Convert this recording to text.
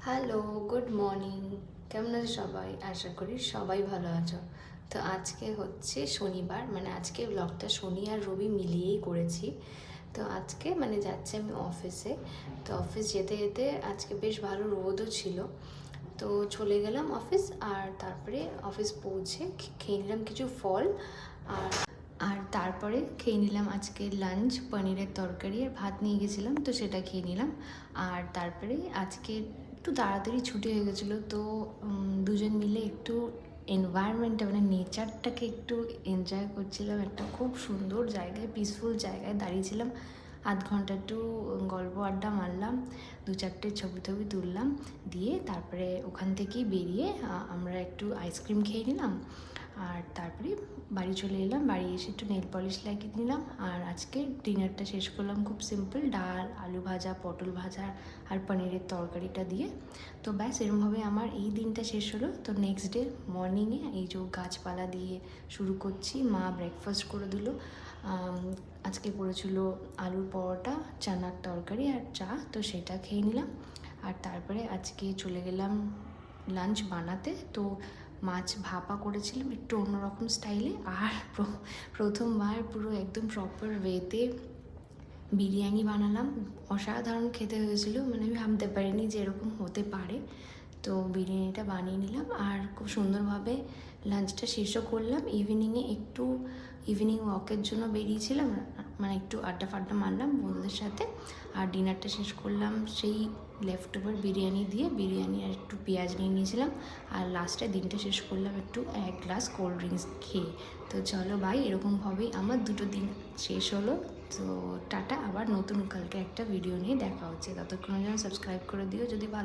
Hello, good morning. কেমন আছো সবাই? আশা করি সবাই ভালো আছো। তো আজকে হচ্ছে শনিবার, মানে আজকে ব্লগটা শনি আর রবি মিলিয়েই করেছি। তো আজকে মানে যাচ্ছি আমি অফিসে। তো অফিস যেতে যেতে আজকে বেশ ভালো রোদও ছিল। তো চলে গেলাম অফিস, আর তারপরে অফিস পৌঁছে খেয়ে নিলাম কিছু ফল। আর আর তারপরে খেয়ে নিলাম আজকে লাঞ্চ, পনিরের তরকারি আর ভাত নিয়ে গেছিলাম, তো সেটা খেয়ে নিলাম। আর তারপরে আজকে একটু তাড়াতাড়ি ছুটি হয়ে গেছিলো, তো দুজন মিলে একটু এনভায়রনমেন্টটা মানে নেচারটাকে একটু এনজয় করছিলাম। একটা খুব সুন্দর জায়গায়, পিসফুল জায়গায় দাঁড়িয়েছিলাম। আধ ঘন্টা একটু গল্প আড্ডা মারলাম, দু চারটে ছবি টবি তুললাম, দিয়ে তারপরে ওখান থেকেই বেরিয়ে আমরা একটু আইসক্রিম খেয়ে নিলাম। আর তারপরে বাড়ি চলে এলাম। বাড়ি এসে একটু নেল পলিশ লাগিয়ে নিলাম। আর আজকে ডিনারটা শেষ করলাম খুব সিম্পল, ডাল, আলু ভাজা, পটল ভাজা আর পনিরের তরকারিটা দিয়ে। তো ব্যাস এরমভাবে আমার এই দিনটা শেষ হলো। তো নেক্সট ডে মর্নিংয়ে এই যে গাছপালা দিয়ে শুরু করছি। মা ব্রেকফাস্ট করে দিল। আজকে পড়েছিল আলুর পরোটা, চানার তরকারি আর চা, তো সেটা খেয়ে নিলাম। আর তারপরে আজকে চলে গেলাম লাঞ্চ বানাতে। তো মাছ ভাপা করেছিলাম একটু অন্যরকম স্টাইলে। আর প্রথমবার পুরো একদম প্রপার ওয়েতে বিরিয়ানি বানালাম। অসাধারণ খেতে হয়েছিল, মানে আমি ভাবতে পারিনি যে এরকম হতে পারে। তো বিরিয়ানিটা বানিয়ে নিলাম আর খুব সুন্দরভাবে লাঞ্চটা শেষও করলাম। ইভিনিং ওয়াকের জন্য বেরিয়েছিলাম, মানে একটু আড্ডা ফাড্ডা মারলাম বন্ধুদের সাথে। আর ডিনারটা শেষ করলাম সেই লেফট ওভার বিরিয়ানি দিয়ে। বিরিয়ানি আর একটু পেঁয়াজ নিয়ে নিয়েছিলাম। আর লাস্টে দিনটা শেষ করলাম একটু 1 গ্লাস কোল্ড ড্রিঙ্কস খেয়ে। তো চলো ভাই, এরকমভাবেই আমার দুটো দিন শেষ হলো। তো টাটা, আবার নতুন কালকে একটা ভিডিও নিয়ে দেখা হচ্ছে। ততক্ষণের জন্য সাবস্ক্রাইব করে দিও যদি ভালো